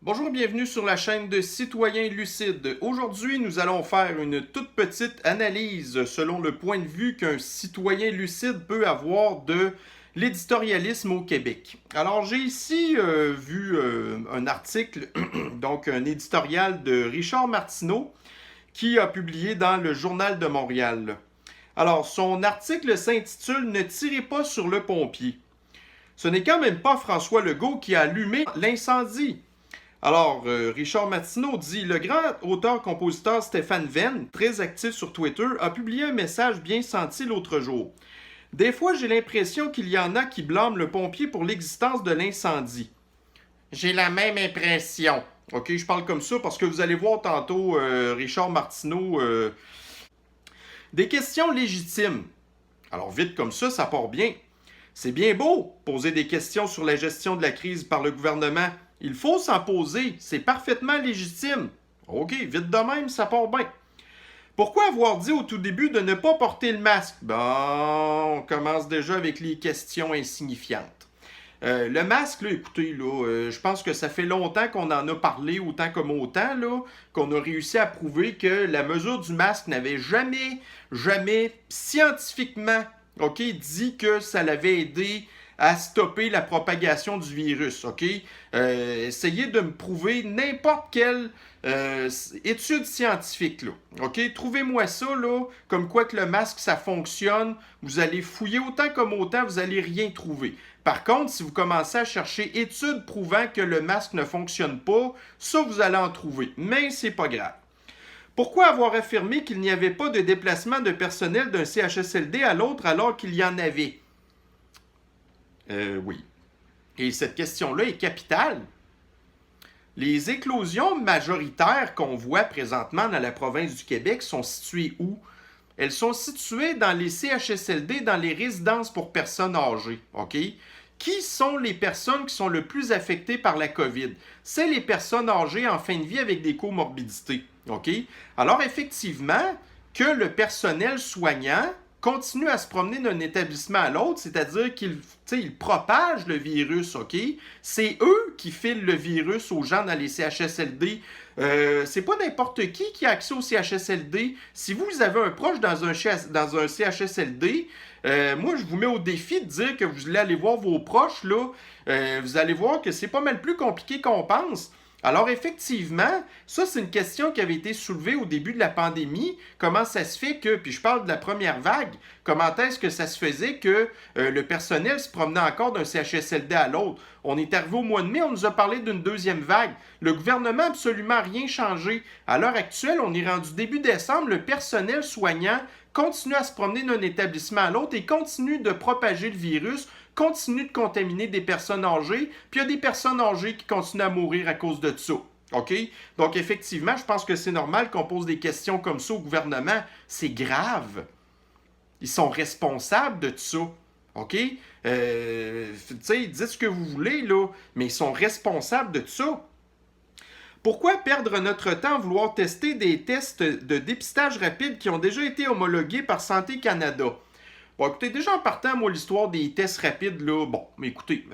Bonjour, bienvenue sur la chaîne de Citoyens Lucides. Aujourd'hui, nous allons faire une toute petite analyse selon le point de vue qu'un citoyen lucide peut avoir de l'éditorialisme au Québec. Alors, j'ai ici vu un article, donc un éditorial de Richard Martineau qui a publié dans le Journal de Montréal. Alors, son article s'intitule « Ne tirez pas sur le pompier ». Ce n'est quand même pas François Legault qui a allumé l'incendie. Alors, Richard Martineau dit: Le grand auteur-compositeur Stéphane Venn, très actif sur Twitter, a publié un message bien senti l'autre jour. Des fois, j'ai l'impression qu'il y en a qui blâment le pompier pour l'existence de l'incendie. J'ai la même impression. Ok, je parle comme ça parce que vous allez voir tantôt Richard Martineau. Des questions légitimes. Alors, vite comme ça part bien. C'est bien beau poser des questions sur la gestion de la crise par le gouvernement. Il faut s'en poser, c'est parfaitement légitime. Ok, vite de même, ça part bien. Pourquoi avoir dit au tout début de ne pas porter le masque? Bon, on commence déjà avec les questions insignifiantes. Le masque, là, écoutez, là, je pense que ça fait longtemps qu'on en a parlé autant comme autant, là, qu'on a réussi à prouver que la mesure du masque n'avait jamais scientifiquement, ok, dit que ça l'avait aidé à stopper la propagation du virus, ok? Essayez de me prouver n'importe quelle étude scientifique, là, ok? Trouvez-moi ça, là, comme quoi que le masque, ça fonctionne. Vous allez fouiller autant comme autant, vous allez rien trouver. Par contre, si vous commencez à chercher études prouvant que le masque ne fonctionne pas, ça, vous allez en trouver. Mais c'est pas grave. Pourquoi avoir affirmé qu'il n'y avait pas de déplacement de personnel d'un CHSLD à l'autre alors qu'il y en avait? Oui. Et cette question-là est capitale. Les éclosions majoritaires qu'on voit présentement dans la province du Québec sont situées où? Elles sont situées dans les CHSLD, dans les résidences pour personnes âgées. OK? Qui sont les personnes qui sont le plus affectées par la COVID? C'est les personnes âgées en fin de vie avec des comorbidités. OK? Alors, effectivement, que le personnel soignant continue à se promener d'un établissement à l'autre, c'est-à-dire qu'ils propagent le virus, OK? C'est eux qui filent le virus aux gens dans les CHSLD. C'est pas n'importe qui a accès au CHSLD. Si vous avez un proche dans un CHSLD, moi, je vous mets au défi de dire que vous allez aller voir vos proches, là. Vous allez voir que c'est pas mal plus compliqué qu'on pense. Alors effectivement, ça c'est une question qui avait été soulevée au début de la pandémie. Comment ça se fait que, puis je parle de la première vague, comment est-ce que ça se faisait que le personnel se promenait encore d'un CHSLD à l'autre? On est arrivé au mois de mai, on nous a parlé d'une deuxième vague. Le gouvernement n'a absolument rien changé. À l'heure actuelle, on est rendu début décembre, le personnel soignant continue à se promener d'un établissement à l'autre et continue de propager le virus, continue de contaminer des personnes âgées, puis il y a des personnes âgées qui continuent à mourir à cause de ça. OK? Donc, effectivement, je pense que c'est normal qu'on pose des questions comme ça au gouvernement. C'est grave. Ils sont responsables de tout ça. OK? Tu sais, dites ce que vous voulez, là, mais ils sont responsables de tout ça. Pourquoi perdre notre temps à vouloir tester des tests de dépistage rapide qui ont déjà été homologués par Santé Canada? Bon, écoutez, déjà en partant, moi, l'histoire des tests rapides, là, bon, mais écoutez,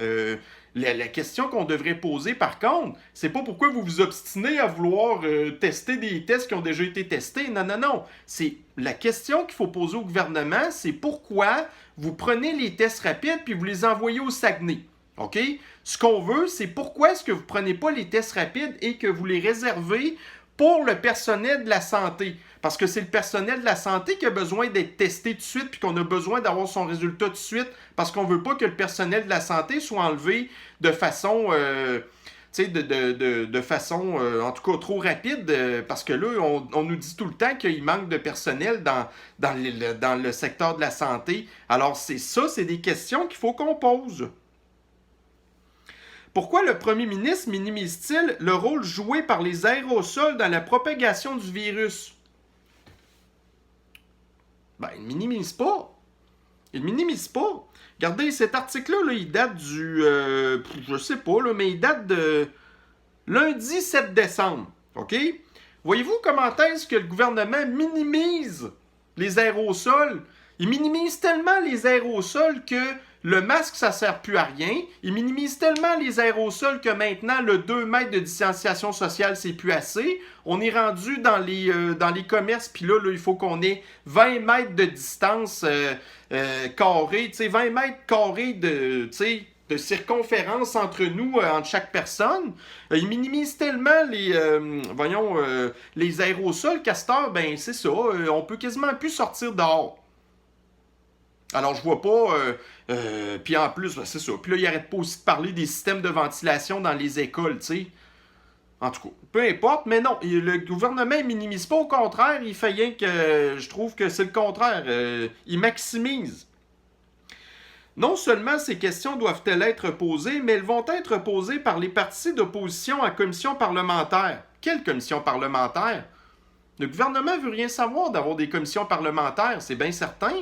la question qu'on devrait poser, par contre, c'est pas pourquoi vous vous obstinez à vouloir tester des tests qui ont déjà été testés. Non, non, non. C'est la question qu'il faut poser au gouvernement, c'est pourquoi vous prenez les tests rapides puis vous les envoyez au Saguenay. OK? Ce qu'on veut, c'est pourquoi est-ce que vous ne prenez pas les tests rapides et que vous les réservez pour le personnel de la santé. Parce que c'est le personnel de la santé qui a besoin d'être testé tout de suite puis qu'on a besoin d'avoir son résultat tout de suite parce qu'on ne veut pas que le personnel de la santé soit enlevé de façon... de façon, en tout cas, trop rapide, parce que là, on nous dit tout le temps qu'il manque de personnel dans le secteur de la santé. Alors, c'est ça, c'est des questions qu'il faut qu'on pose. Pourquoi le premier ministre minimise-t-il le rôle joué par les aérosols dans la propagation du virus? Ben, il ne minimise pas. Il ne minimise pas. Regardez, cet article-là, là, il date du... je sais pas, là, mais il date de lundi 7 décembre. OK? Voyez-vous comment est-ce que le gouvernement minimise les aérosols? Il minimise tellement les aérosols que Le masque, ça sert plus à rien. Ils minimisent tellement les aérosols que maintenant, le 2 mètres de distanciation sociale, c'est plus assez. On est rendu dans les commerces, puis là, il faut qu'on ait 20 mètres de distance carrée, 20 mètres carrés de circonférence entre nous, entre chaque personne. Ils minimisent tellement les aérosols qu'à cette heure, ben c'est ça, on peut quasiment plus sortir dehors. Alors, je vois pas. Puis en plus, ben, c'est ça. Puis là, il arrête pas aussi de parler des systèmes de ventilation dans les écoles, tu sais. En tout cas, peu importe, mais non, le gouvernement ne minimise pas, au contraire, il fait rien que. Je trouve que c'est le contraire. Il maximise. Non seulement ces questions doivent-elles être posées, mais elles vont être posées par les partis d'opposition à commission parlementaire. Quelle commission parlementaire? Le gouvernement veut rien savoir d'avoir des commissions parlementaires, c'est bien certain.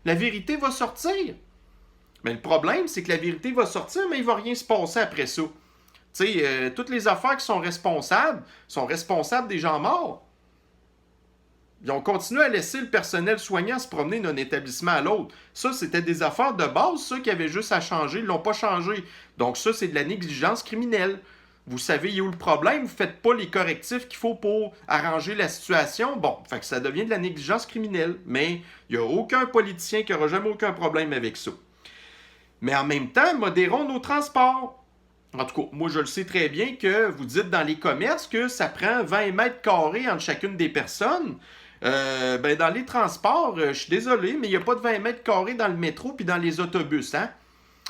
La vérité va sortir. Mais le problème, c'est que la vérité va sortir, mais il ne va rien se passer après ça. Tu sais, toutes les affaires qui sont responsables des gens morts. Ils ont continué à laisser le personnel soignant se promener d'un établissement à l'autre. Ça, c'était des affaires de base, ça, qui avaient juste à changer. Ils ne l'ont pas changé. Donc ça, c'est de la négligence criminelle. Vous savez où le problème, vous ne faites pas les correctifs qu'il faut pour arranger la situation. Bon, fait que ça devient de la négligence criminelle. Mais il n'y a aucun politicien qui n'aura jamais aucun problème avec ça. Mais en même temps, modérons nos transports. En tout cas, moi, je le sais très bien que vous dites dans les commerces que ça prend 20 mètres carrés entre chacune des personnes. Ben dans les transports, je suis désolé, mais il n'y a pas de 20 mètres carrés dans le métro puis dans les autobus, hein?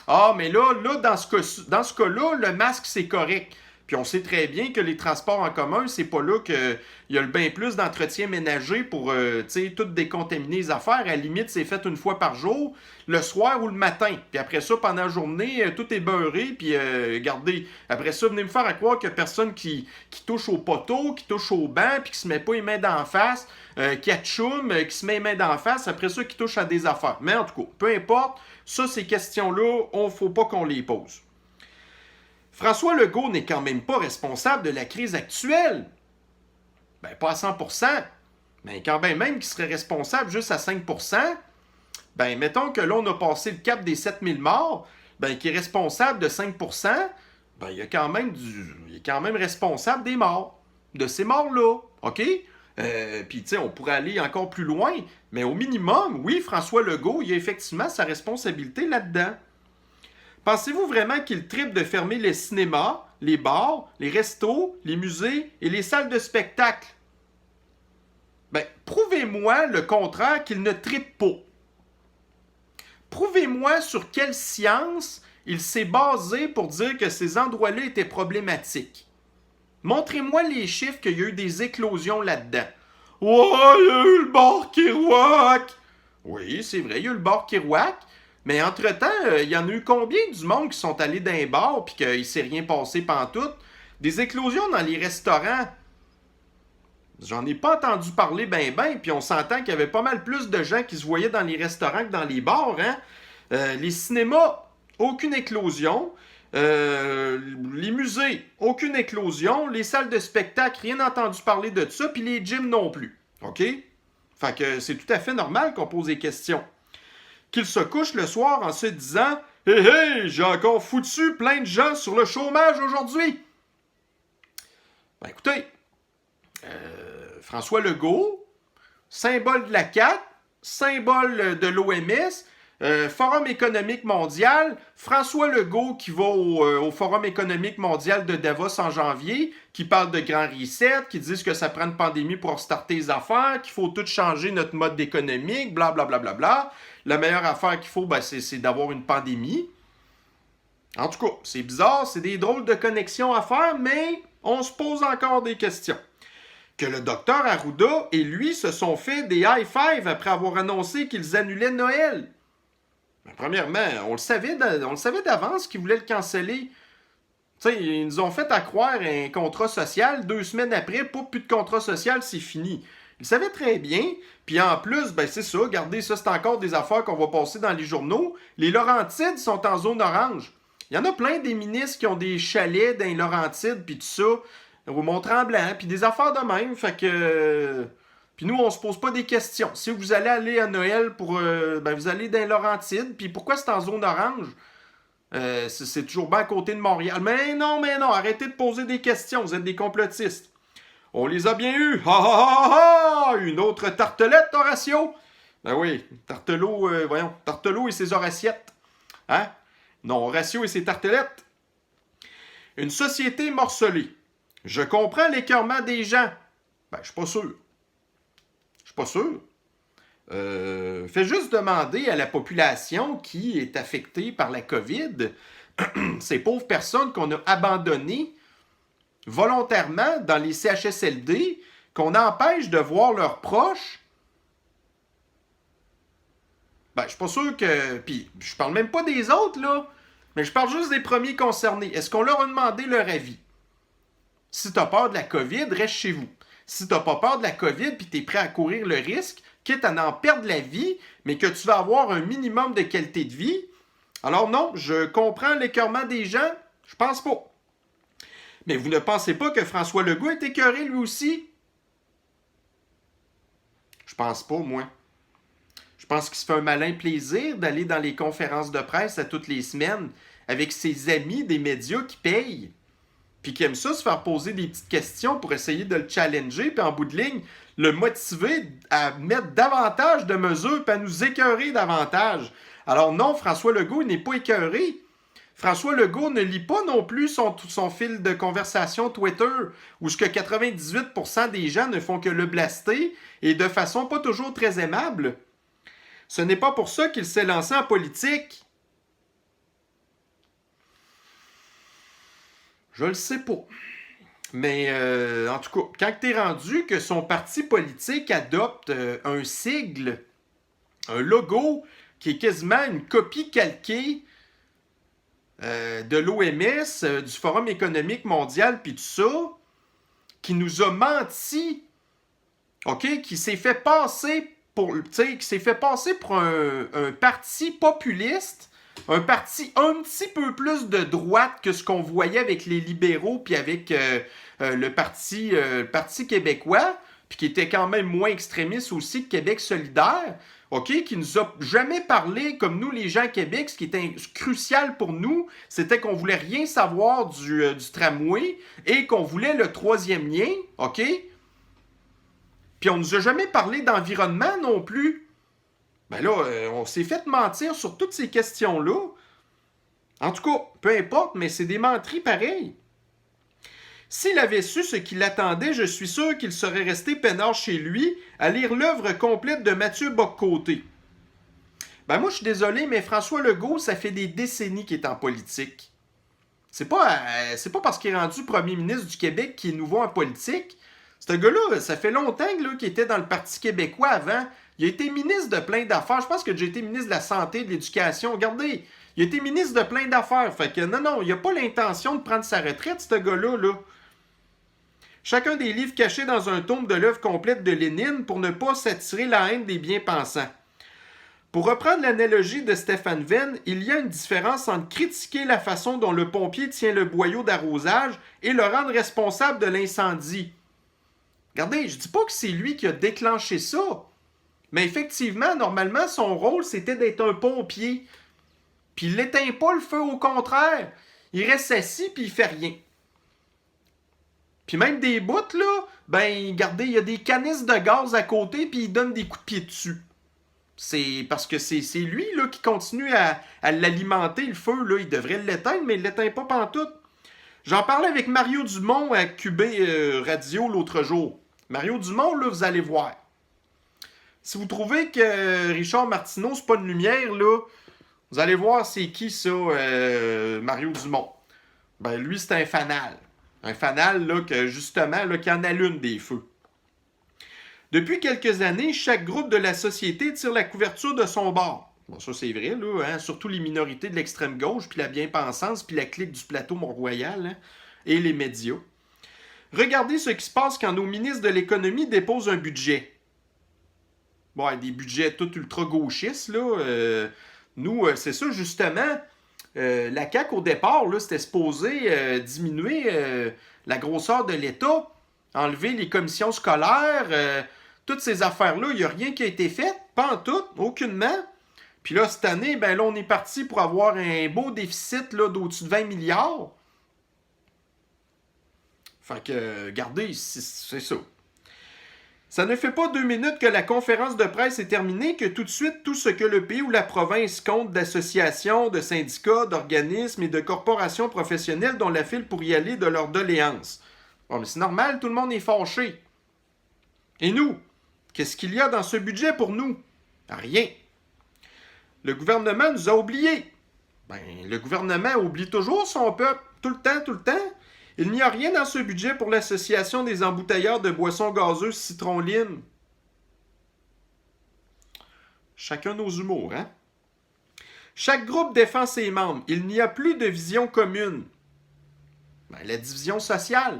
Ah, mais là dans ce cas-là, le masque, c'est correct. Puis on sait très bien que les transports en commun, c'est pas là qu'il y a le bien plus d'entretien ménager pour, tout décontaminer les affaires. À la limite, c'est fait une fois par jour, le soir ou le matin. Puis après ça, pendant la journée, tout est beurré. Puis regardez, après ça, venez me faire à croire qu'il y a personne qui touche au poteau, qui touche au banc, puis qui se met pas les mains d'en face, qui atchoum, qui se met les mains d'en face, après ça, qui touche à des affaires. Mais en tout cas, peu importe, ça, ces questions-là, il ne faut pas qu'on les pose. François Legault n'est quand même pas responsable de la crise actuelle. Ben, pas à 100%. Mais quand même qu'il serait responsable juste à 5%, ben, mettons que là, on a passé le cap des 7000 morts, ben, qui est responsable de 5%, ben, il est quand même responsable des morts. De ces morts-là. OK? Puis, tu sais, on pourrait aller encore plus loin, mais au minimum, oui, François Legault, il a effectivement sa responsabilité là-dedans. Pensez-vous vraiment qu'il tripe de fermer les cinémas, les bars, les restos, les musées et les salles de spectacle? Ben, prouvez-moi le contraire qu'il ne tripe pas. Prouvez-moi sur quelle science il s'est basé pour dire que ces endroits-là étaient problématiques. Montrez-moi les chiffres qu'il y a eu des éclosions là-dedans. Ouais, il y a eu le bar Kerouac! Oui, c'est vrai, il y a eu le bar Kerouac. Mais entre-temps, il y en a eu combien du monde qui sont allés dans un bar puis qu'il ne s'est rien passé pantoute? Des éclosions dans les restaurants. J'en ai pas entendu parler puis on s'entend qu'il y avait pas mal plus de gens qui se voyaient dans les restaurants que dans les bars, hein? Les cinémas, aucune éclosion. Les musées, aucune éclosion. Les salles de spectacle, rien entendu parler de ça. Puis les gyms non plus. OK? Fait que c'est tout à fait normal qu'on pose des questions. Qu'il se couche le soir en se disant « Hé hé, j'ai encore foutu plein de gens sur le chômage aujourd'hui! » Ben écoutez, François Legault, symbole de la CAQ, symbole de l'OMS, Forum économique mondial, François Legault qui va au Forum économique mondial de Davos en janvier, qui parle de grand reset, qui dit que ça prend une pandémie pour restarter les affaires, qu'il faut tout changer notre mode économique, blablabla. Bla, bla, bla, bla. La meilleure affaire qu'il faut, ben, c'est d'avoir une pandémie. En tout cas, c'est bizarre, c'est des drôles de connexions à faire, mais on se pose encore des questions. Que le docteur Arruda et lui se sont fait des high-five après avoir annoncé qu'ils annulaient Noël. Ben, premièrement, on le savait d'avance qu'ils voulaient le canceller. T'sais, ils nous ont fait à croire un contrat social, 2 semaines après, pas plus de contrat social, c'est fini. Ils savaient très bien, puis en plus, ben c'est ça, regardez, ça c'est encore des affaires qu'on va passer dans les journaux. Les Laurentides sont en zone orange. Il y en a plein des ministres qui ont des chalets dans les Laurentides, puis tout ça, au Mont-Tremblant, puis des affaires de même, fait que... Puis Puis nous, on se pose pas des questions. Si vous allez aller à Noël, vous allez dans les Laurentides. Puis pourquoi c'est en zone orange? C'est toujours bien à côté de Montréal. Mais non, arrêtez de poser des questions. Vous êtes des complotistes. On les a bien eus. Ha, ha, ha, ha! Une autre tartelette, Horatio? Ben oui, Tartelot et ses Horatiettes. Hein? Non, Horatio et ses tartelettes. Une société morcelée. Je comprends l'écœurement des gens. Ben, je suis pas sûr. Fais juste demander à la population qui est affectée par la COVID, ces pauvres personnes qu'on a abandonnées volontairement dans les CHSLD, qu'on empêche de voir leurs proches. Ben, je suis pas sûr que... Puis, je parle même pas des autres, là. Mais je parle juste des premiers concernés. Est-ce qu'on leur a demandé leur avis? Si t'as peur de la COVID, reste chez vous. Si t'as pas peur de la COVID puis t'es prêt à courir le risque, quitte à en perdre la vie, mais que tu vas avoir un minimum de qualité de vie, alors non, je comprends l'écœurement des gens, je pense pas. Mais vous ne pensez pas que François Legault est écœuré lui aussi? Je pense pas, moi. Je pense qu'il se fait un malin plaisir d'aller dans les conférences de presse à toutes les semaines avec ses amis des médias qui payent. Puis qui aime ça, se faire poser des petites questions pour essayer de le challenger, puis en bout de ligne, le motiver à mettre davantage de mesures, puis à nous écœurer davantage. Alors non, François Legault n'est pas écœuré. François Legault ne lit pas non plus son fil de conversation Twitter, où ce que 98% des gens ne font que le blaster, et de façon pas toujours très aimable. Ce n'est pas pour ça qu'il s'est lancé en politique. Je le sais pas. Mais en tout cas, quand t'es rendu que son parti politique adopte un sigle, un logo qui est quasiment une copie calquée de l'OMS, du Forum économique mondial, puis tout ça, qui nous a menti, OK, qui s'est fait passer pour un parti populiste, un parti un petit peu plus de droite que ce qu'on voyait avec les libéraux puis avec le parti québécois, puis qui était quand même moins extrémiste aussi que Québec solidaire, OK, qui nous a jamais parlé comme nous, les gens à Québec. Ce qui était crucial pour nous, c'était qu'on voulait rien savoir du tramway et qu'on voulait le troisième lien, OK? Puis on nous a jamais parlé d'environnement non plus. Ben là, on s'est fait mentir sur toutes ces questions-là. En tout cas, peu importe, mais c'est des menteries pareilles. S'il avait su ce qui l'attendait, je suis sûr qu'il serait resté peinard chez lui à lire l'œuvre complète de Mathieu Bock-Côté. Ben moi, je suis désolé, mais François Legault, ça fait des décennies qu'il est en politique. C'est pas parce qu'il est rendu premier ministre du Québec qu'il est nouveau en politique. Ce gars-là, ça fait longtemps qu'il était dans le Parti québécois avant. Il a été ministre de plein d'affaires. Je pense que j'ai été ministre de la Santé, de l'Éducation. Regardez, il a été ministre de plein d'affaires. Fait que non, il n'a pas l'intention de prendre sa retraite, ce gars-là, là. Chacun des livres cachés dans un tome de l'œuvre complète de Lénine pour ne pas s'attirer la haine des bien-pensants. Pour reprendre l'analogie de Stéphane Venn, il y a une différence entre critiquer la façon dont le pompier tient le boyau d'arrosage et le rendre responsable de l'incendie. Regardez, je dis pas que c'est lui qui a déclenché ça. Mais effectivement, normalement, son rôle, c'était d'être un pompier. Puis il n'éteint pas le feu, au contraire. Il reste assis, puis il fait rien. Puis même des bouts, là, ben, regardez, il y a des canisses de gaz à côté, puis il donne des coups de pied dessus. C'est parce que c'est lui, là, qui continue à l'alimenter, le feu, là. Il devrait l'éteindre, mais il ne l'éteint pas pantoute. J'en parlais avec Mario Dumont à QB Radio l'autre jour. Mario Dumont, là, vous allez voir. Si vous trouvez que Richard Martineau, c'est pas une lumière, là, vous allez voir c'est qui ça, Mario Dumont. Ben lui, c'est un fanal. Un fanal, là, que, justement, là, qui en allume des feux. Depuis quelques années, chaque groupe de la société tire la couverture de son bord. Bon, ça c'est vrai, là, hein? Surtout les minorités de l'extrême gauche, puis la bien-pensance, puis la clique du plateau Mont-Royal, hein? Et les médias. Regardez ce qui se passe quand nos ministres de l'économie déposent un budget. Bon, des budgets tout ultra-gauchistes, là. Nous, c'est ça, justement. La CAQ, au départ, là, c'était supposé diminuer la grosseur de l'État, enlever les commissions scolaires, Toutes ces affaires-là, il n'y a rien qui a été fait, pas en tout, aucunement. Puis là, cette année, ben là, on est parti pour avoir un beau déficit là, d'au-dessus de 20 milliards. Fait que, regardez, c'est ça. Ça ne fait pas 2 minutes que la conférence de presse est terminée que tout de suite, tout ce que le pays ou la province compte d'associations, de syndicats, d'organismes et de corporations professionnelles dont la file pour y aller de leur doléance. Bon, mais c'est normal, tout le monde est fâché. Et nous, qu'est-ce qu'il y a dans ce budget pour nous? Rien. Le gouvernement nous a oubliés. Ben, le gouvernement oublie toujours son peuple, tout le temps, tout le temps. Il n'y a rien dans ce budget pour l'Association des embouteilleurs de boissons gazeuses Citron Lime. Chacun nos humours, hein? Chaque groupe défend ses membres. Il n'y a plus de vision commune. Ben, la division sociale.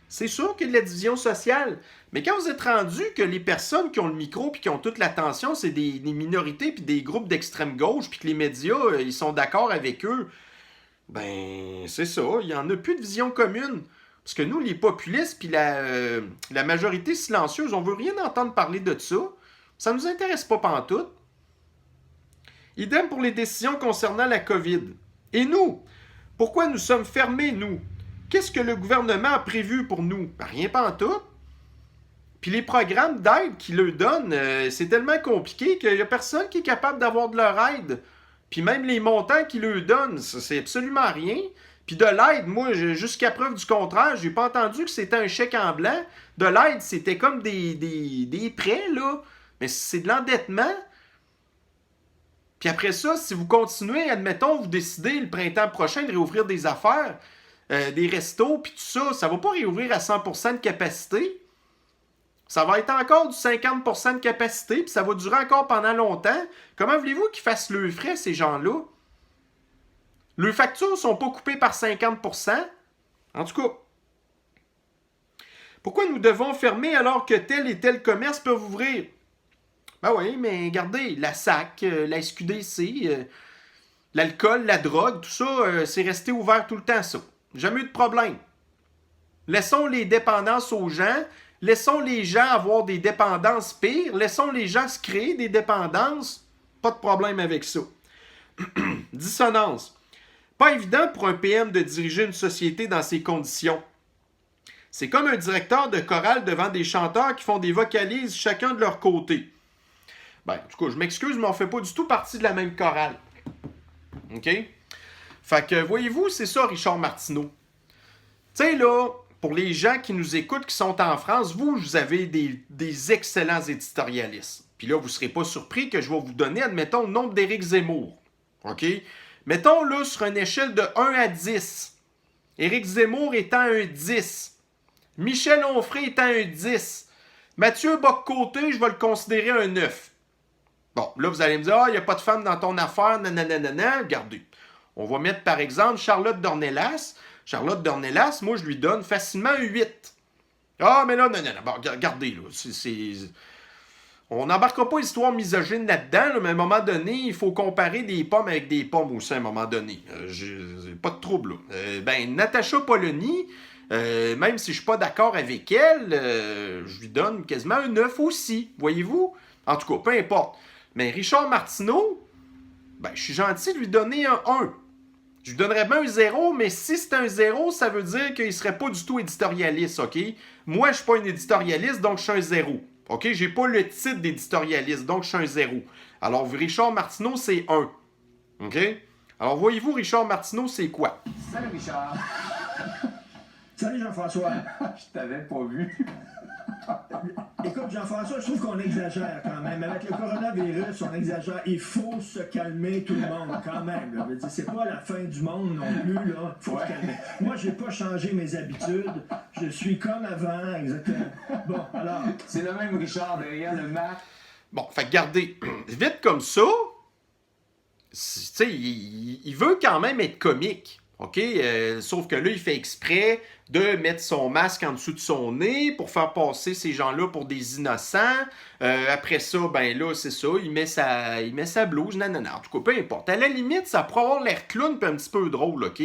C'est sûr qu'il y a de la division sociale. Mais quand vous êtes rendu que les personnes qui ont le micro et qui ont toute l'attention, c'est des minorités puis des groupes d'extrême gauche puis que les médias, ils sont d'accord avec eux, ben, c'est ça. Il n'y en a plus de vision commune. Parce que nous, les populistes puis la majorité silencieuse, on ne veut rien entendre parler de ça. Ça ne nous intéresse pas pantoute. Idem pour les décisions concernant la COVID. Et nous? Pourquoi nous sommes fermés, nous? Qu'est-ce que le gouvernement a prévu pour nous? Ben, rien pantoute. Puis les programmes d'aide qu'ils leur donnent, c'est tellement compliqué qu'il n'y a personne qui est capable d'avoir de leur aide. Puis même les montants qu'ils leur donnent, c'est absolument rien. Puis de l'aide, moi, jusqu'à preuve du contraire, j'ai pas entendu que c'était un chèque en blanc. De l'aide, c'était comme des prêts, là. Mais c'est de l'endettement. Puis après ça, si vous continuez, admettons, vous décidez le printemps prochain de réouvrir des affaires, des restos, puis tout ça, ça va pas réouvrir à 100% de capacité. Ça va être encore du 50% de capacité, puis ça va durer encore pendant longtemps. Comment voulez-vous qu'ils fassent leurs frais, ces gens-là? Leurs factures ne sont pas coupées par 50%. En tout cas, pourquoi nous devons fermer alors que tel et tel commerce peuvent ouvrir? Ben oui, mais regardez, la SAC, la SQDC, l'alcool, la drogue, tout ça, c'est resté ouvert tout le temps, ça. Jamais eu de problème. Laissons les dépendances aux gens. Laissons les gens avoir des dépendances pires. Laissons les gens se créer des dépendances. Pas de problème avec ça. Dissonance. Pas évident pour un PM de diriger une société dans ces conditions. C'est comme un directeur de chorale devant des chanteurs qui font des vocalises chacun de leur côté. Ben, en tout cas, je m'excuse, mais on ne fait pas du tout partie de la même chorale. OK? Fait que, voyez-vous, c'est ça, Richard Martineau. Tu sais, là, pour les gens qui nous écoutent, qui sont en France, vous avez des excellents éditorialistes. Puis là, vous ne serez pas surpris que je vais vous donner, admettons, le nombre d'Éric Zemmour. OK? Mettons, là, sur une échelle de 1 à 10. Éric Zemmour étant un 10. Michel Onfray étant un 10. Mathieu Bock-Côté, je vais le considérer un 9. Bon, là, vous allez me dire, il n'y a pas de femme dans ton affaire, nanana. Regardez. On va mettre, par exemple, Charlotte Dornelas. Charlotte Dornelas, moi, je lui donne facilement un 8. Ah, mais là, non. Bon, regardez, là. On n'embarquera pas l'histoire misogyne là-dedans, là, mais à un moment donné, il faut comparer des pommes avec des pommes aussi, à un moment donné. Pas de trouble, là. Natacha Polony, même si je suis pas d'accord avec elle, je lui donne quasiment un 9 aussi, voyez-vous? En tout cas, peu importe. Mais Richard Martineau, je suis gentil de lui donner un 1. Je lui donnerais bien un 0, mais si c'est un 0, ça veut dire qu'il ne serait pas du tout éditorialiste, OK? Moi, je ne suis pas un éditorialiste, donc je suis un 0. OK? J'ai pas le titre d'éditorialiste, donc je suis un 0. Alors, Richard Martineau, c'est 1. OK? Alors, voyez-vous, Richard Martineau, c'est quoi? Salut, Richard. Salut, Jean-François. Je t'avais pas vu. Écoute, Jean-François, je trouve qu'on exagère quand même. Avec le coronavirus, on exagère. Il faut se calmer, tout le monde, quand même. Là. C'est pas la fin du monde non plus, là. Il faut se calmer. Moi, j'ai pas changé mes habitudes. Je suis comme avant, exactement. Bon, alors... C'est le même Richard derrière le Mac. Bon, fait que regardez, vite comme ça, tu sais, il veut quand même être comique. OK? Sauf que là, il fait exprès de mettre son masque en dessous de son nez pour faire passer ces gens-là pour des innocents. Après ça, ben là, c'est ça, il met sa blouse, nanana. En tout cas, peu importe. À la limite, ça pourrait avoir l'air clown puis un petit peu drôle, OK?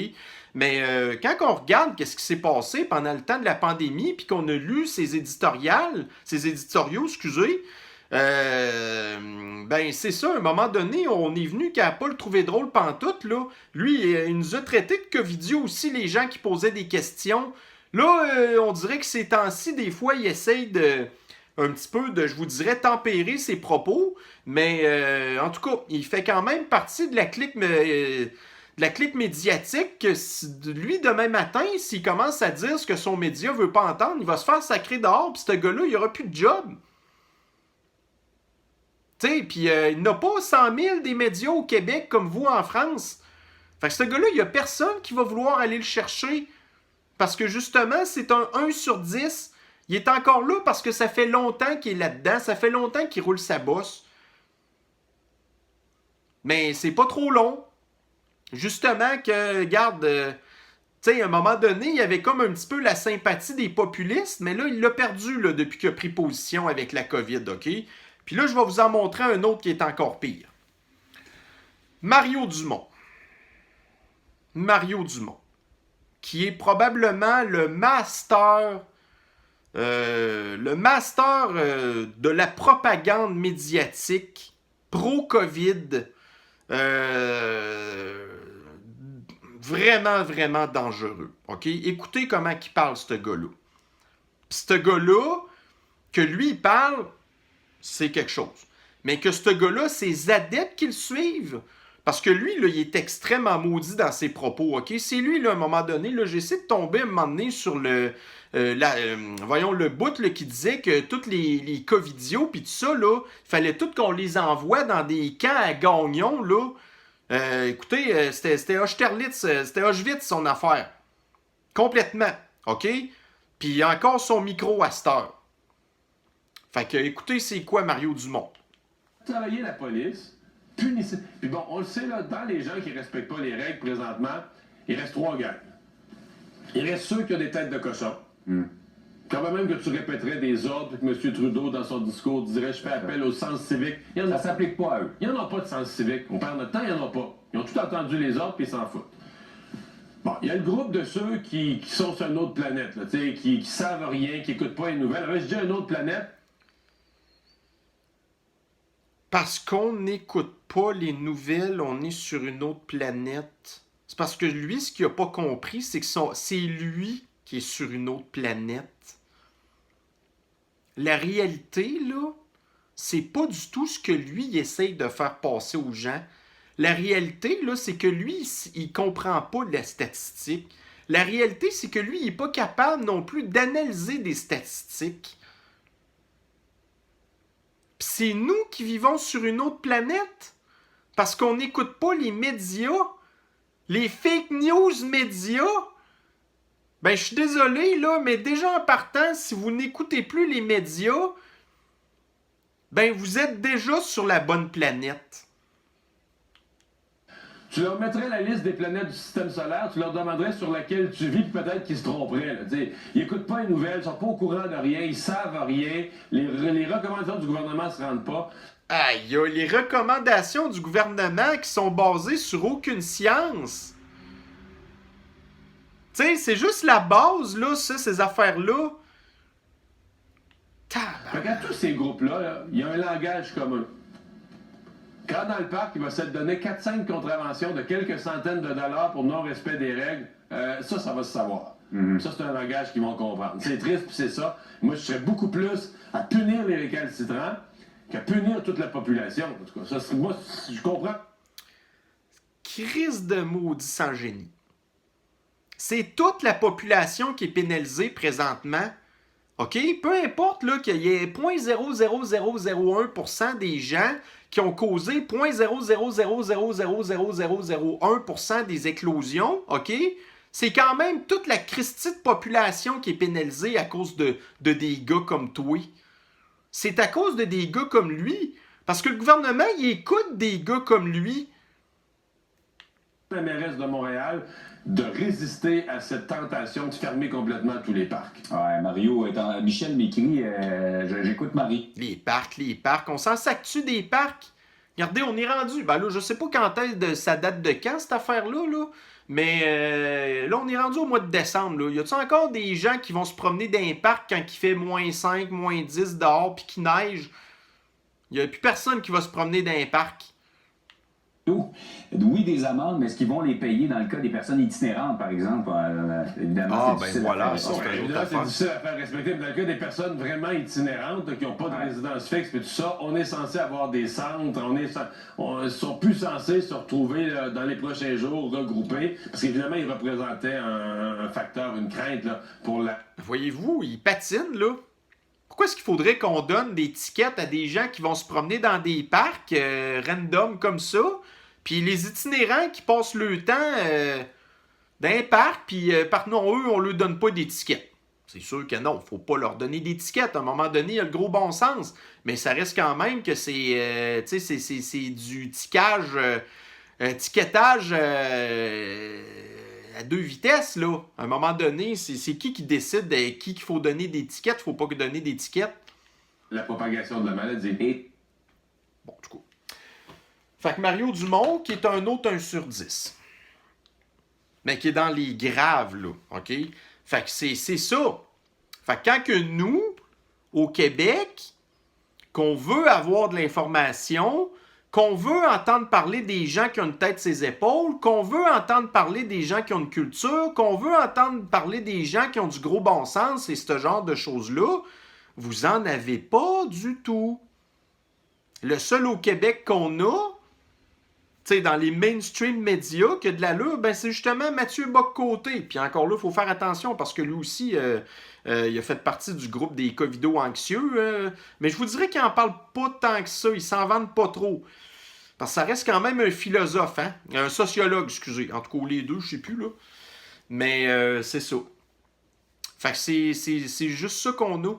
Mais quand on regarde qu'est-ce qui s'est passé pendant le temps de la pandémie puis qu'on a lu ses éditoriaux, excusez, ben c'est ça, à un moment donné, on est venu qu'à pas le trouver drôle pantoute, là. Lui, il nous a traité de covidiot aussi, les gens qui posaient des questions. Là, on dirait que ces temps-ci, des fois, il essaye un petit peu de, je vous dirais, tempérer ses propos. Mais en tout cas, il fait quand même partie de la clique médiatique que lui, demain matin, s'il commence à dire ce que son média veut pas entendre, il va se faire sacrer dehors, puis ce gars-là, il aura plus de job. Tu sais, puis il n'a pas 100 000 des médias au Québec comme vous en France. Fait que ce gars-là, il n'y a personne qui va vouloir aller le chercher. Parce que justement, c'est un 1 sur 10. Il est encore là parce que ça fait longtemps qu'il est là-dedans. Ça fait longtemps qu'il roule sa bosse. Mais c'est pas trop long. Justement que, regarde, tu sais, à un moment donné, il y avait comme un petit peu la sympathie des populistes, mais là, il l'a perdu là, depuis qu'il a pris position avec la COVID, OK? Puis là, je vais vous en montrer un autre qui est encore pire. Mario Dumont. Mario Dumont, qui est probablement le master de la propagande médiatique pro-COVID. Vraiment, vraiment dangereux. OK? Écoutez comment il parle, ce gars-là. Puis ce gars-là, que lui, il parle, c'est quelque chose. Mais que ce gars-là, ses adeptes qui le suivent, parce que lui, là, il est extrêmement maudit dans ses propos, OK? C'est lui, là, à un moment donné, là, j'ai essayé de tomber à un moment donné sur le bout là, qui disait que tous les covidios, puis tout ça, là, il fallait tout qu'on les envoie dans des camps à Gagnon, là. Écoutez, c'était Auschwitz, son affaire. Complètement, OK? Puis il a encore son micro à cette heure. Fait que, écoutez, c'est quoi Mario Dumont? Travailler la police, punissez. Puis bon, on le sait, là, dans les gens qui respectent pas les règles présentement, il reste 3 gangs. Il reste ceux qui ont des têtes de cochon. Quand même que tu répéterais des ordres, que M. Trudeau, dans son discours, dirait « je fais appel au sens civique ». Ça s'applique pas à eux. Il n'y en a pas de sens civique. On perd notre temps, il n'y en a pas. Ils ont tout entendu les ordres, puis ils s'en foutent. Bon, il y a le groupe de ceux qui sont sur une autre planète, là, qui savent rien, qui n'écoutent pas les nouvelles. Alors, je dis une autre planète. Parce qu'on n'écoute pas les nouvelles, on est sur une autre planète. C'est parce que lui, ce qu'il n'a pas compris, c'est que c'est lui qui est sur une autre planète. La réalité, là, c'est pas du tout ce que lui il essaye de faire passer aux gens. La réalité, là, c'est que lui, il comprend pas la statistique. La réalité, c'est que lui, il n'est pas capable non plus d'analyser des statistiques. Puis c'est nous qui vivons sur une autre planète. Parce qu'on n'écoute pas les médias. Les fake news médias. Ben, je suis désolé, là, mais déjà en partant, si vous n'écoutez plus les médias, ben, vous êtes déjà sur la bonne planète. Tu leur mettrais la liste des planètes du système solaire, tu leur demanderais sur laquelle tu vis, puis peut-être qu'ils se tromperaient. Là. Ils n'écoutent pas les nouvelles, ils sont pas au courant de rien, ils savent rien, les recommandations du gouvernement ne se rendent pas. Aïe, il y a les recommandations du gouvernement qui sont basées sur aucune science. Tu sais, c'est juste la base, là, ça, ces affaires-là. Regarde tous ces groupes-là, il y a un langage commun. Quand dans le parc, il va se donner 4-5 contraventions de quelques centaines de dollars pour non-respect des règles, ça va se savoir. Ça, c'est un langage qu'ils vont comprendre. C'est triste, puis c'est ça. Moi, je serais beaucoup plus à punir les récalcitrants qu'à punir toute la population. En tout cas, ça, moi, je comprends. Crise de maudit sans génie. C'est toute la population qui est pénalisée présentement. OK? Peu importe là, qu'il y ait 0.00001% des gens qui ont causé 0.000000001% des éclosions, OK? C'est quand même toute la Christie de population qui est pénalisée à cause de des gars comme toi. C'est à cause de des gars comme lui. Parce que le gouvernement, il écoute des gars comme lui. La mairesse de Montréal, de résister à cette tentation de fermer complètement tous les parcs. Ouais, Mario, Michel m'écrit, j'écoute Marie. Les parcs, on s'en sac-tu des parcs? Regardez, on est rendu. Ben là, je sais pas quand ça date de quand, cette affaire-là, là. Mais là, on est rendu au mois de décembre. Là. Y a-t-il encore des gens qui vont se promener dans un parc quand il fait -5, -10 dehors puis qu'il neige? Y a plus personne qui va se promener dans un parc. Oui, des amendes, mais est-ce qu'ils vont les payer dans le cas des personnes itinérantes, par exemple? Évidemment, Ah, c'est ben difficile voilà, à faire ça, c'est respecter. un autre Évidemment, c'est affaire. difficile à faire respecter, mais dans le cas des personnes vraiment itinérantes qui n'ont pas de Ouais. résidence fixe et tout ça, on est censé avoir des centres, on sont plus censés se retrouver là, dans les prochains jours regroupés, parce qu'évidemment, ils représentaient un facteur, une crainte là, pour la... Voyez-vous, ils patinent, là. Pourquoi est-ce qu'il faudrait qu'on donne des tickets à des gens qui vont se promener dans des parcs random comme ça, puis les itinérants qui passent le temps dans un parc, puis non, eux, on leur donne pas des tickets. C'est sûr que non, faut pas leur donner des tickets. À un moment donné, il y a le gros bon sens, mais ça reste quand même que c'est du ticketage à 2 vitesses, là. À un moment donné, c'est qui décide de qui qu'il faut donner des tickets, faut pas donner des tickets. la propagation de la maladie. Et Bon, du coup. Fait que Mario Dumont, qui est un autre 1 sur 10. Mais qui est dans les graves, là. OK? Fait que c'est ça. Fait que quand que nous, au Québec, qu'on veut avoir de l'information, qu'on veut entendre parler des gens qui ont une tête sur les épaules, qu'on veut entendre parler des gens qui ont une culture, qu'on veut entendre parler des gens qui ont du gros bon sens et ce genre de choses-là, vous en avez pas du tout. Le seul au Québec qu'on a, tu sais, dans les mainstream médias, qui a de l'allure, ben c'est justement Mathieu Bock-Côté. Puis encore là, il faut faire attention parce que lui aussi, il a fait partie du groupe des covido-anxieux. Mais je vous dirais qu'il n'en parle pas tant que ça. Il s'en vante pas trop. Parce que ça reste quand même un philosophe, hein? Un sociologue, excusez. En tout cas, les deux, je sais plus, là. Mais c'est ça. Fait que c'est juste ça qu'on a.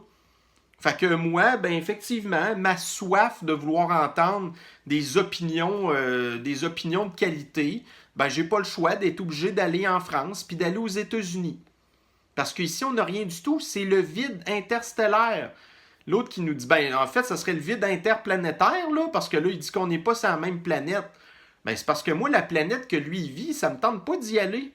Fait que moi, ben effectivement, ma soif de vouloir entendre des opinions de qualité, ben j'ai pas le choix d'être obligé d'aller en France puis d'aller aux États-Unis. Parce qu'ici, on n'a rien du tout, c'est le vide interstellaire. L'autre qui nous dit, ben en fait, ça serait le vide interplanétaire, là, parce que là, il dit qu'on n'est pas sur la même planète. Ben c'est parce que moi, la planète que lui il vit, ça me tente pas d'y aller.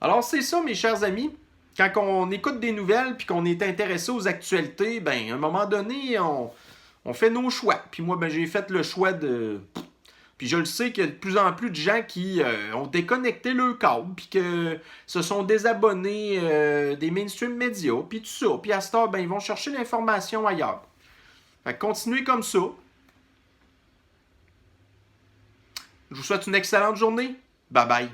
Alors c'est ça, mes chers amis. Quand on écoute des nouvelles puis qu'on est intéressé aux actualités, ben à un moment donné, on fait nos choix. Puis moi, ben j'ai fait le choix de... Puis je le sais qu'il y a de plus en plus de gens qui ont déconnecté leur câble puis que se sont désabonnés des mainstream médias puis tout ça. Puis à ce temps, ben ils vont chercher l'information ailleurs. Fait que continuez comme ça. Je vous souhaite une excellente journée. Bye bye.